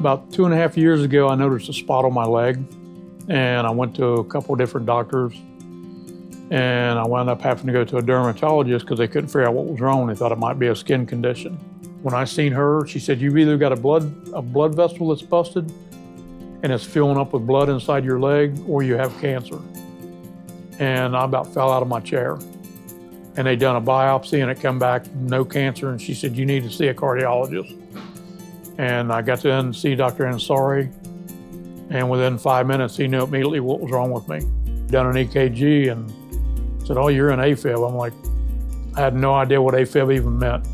About 2.5 years ago, I noticed a spot on my leg, and I went to a couple of different doctors, and I wound up having to go to a dermatologist because they couldn't figure out what was wrong. They thought it might be a skin condition. When I seen her, she said, you've either got a blood vessel that's busted and it's filling up with blood inside your leg, or you have cancer. And I about fell out of my chair. And they done a biopsy and it come back, no cancer. And she said, you need to see a cardiologist. And I got to in see Dr. Ansari. And within 5 minutes, he knew immediately what was wrong with me. Done an EKG and said, oh, you're in AFib. I'm like, I had no idea what AFib even meant.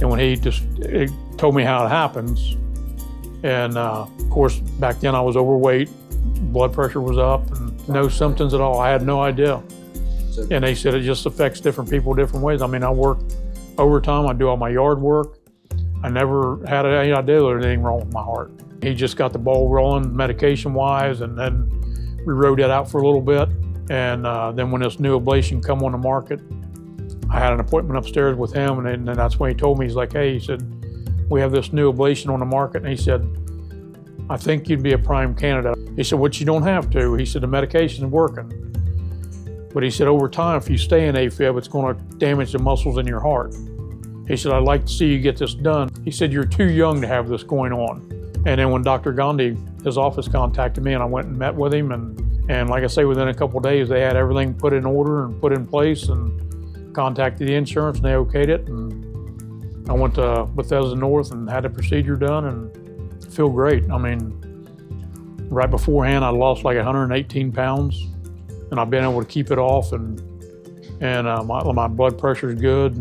And when he told me how it happens, and of course, back then I was overweight, blood pressure was up, and no symptoms at all. I had no idea. And they said it just affects different people different ways. I mean, I work overtime, I do all my yard work. I never had any idea there was anything wrong with my heart. He just got the ball rolling medication-wise, and then we rode that out for a little bit. And then when this new ablation come on the market, I had an appointment upstairs with him, and then that's when he told me, he's like, hey, he said, we have this new ablation on the market. And he said, I think you'd be a prime candidate. He said, which you don't have to. He said, the medication's working. But he said, over time, if you stay in AFib, it's going to damage the muscles in your heart. He said, I'd like to see you get this done. He said, you're too young to have this going on. And then when Dr. Gandhi, his office contacted me, and I went and met with him, and like I say, within a couple of days, they had everything put in order and put in place, and contacted the insurance, and they okayed it. And I went to Bethesda North and had the procedure done, and feel great. I mean, right beforehand, I lost like 118 pounds, and I've been able to keep it off, and my blood pressure is good,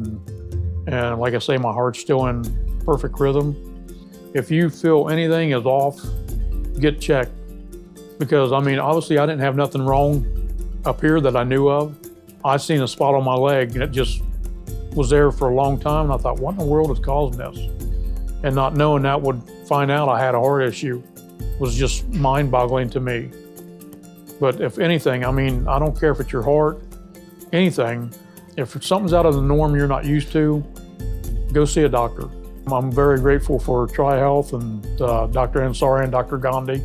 and like I say, my heart's still in perfect rhythm. If you feel anything is off, get checked, because I mean, obviously I didn't have nothing wrong up here that I knew of. I seen a spot on my leg, and it just was there for a long time, and I thought, what in the world is causing this? And not knowing that would find out I had a heart issue was just mind-boggling to me. But if anything, I mean, I don't care if it's your heart, anything, if something's out of the norm you're not used to, go see a doctor. I'm very grateful for TriHealth and Dr. Ansari and Dr. Gandhi.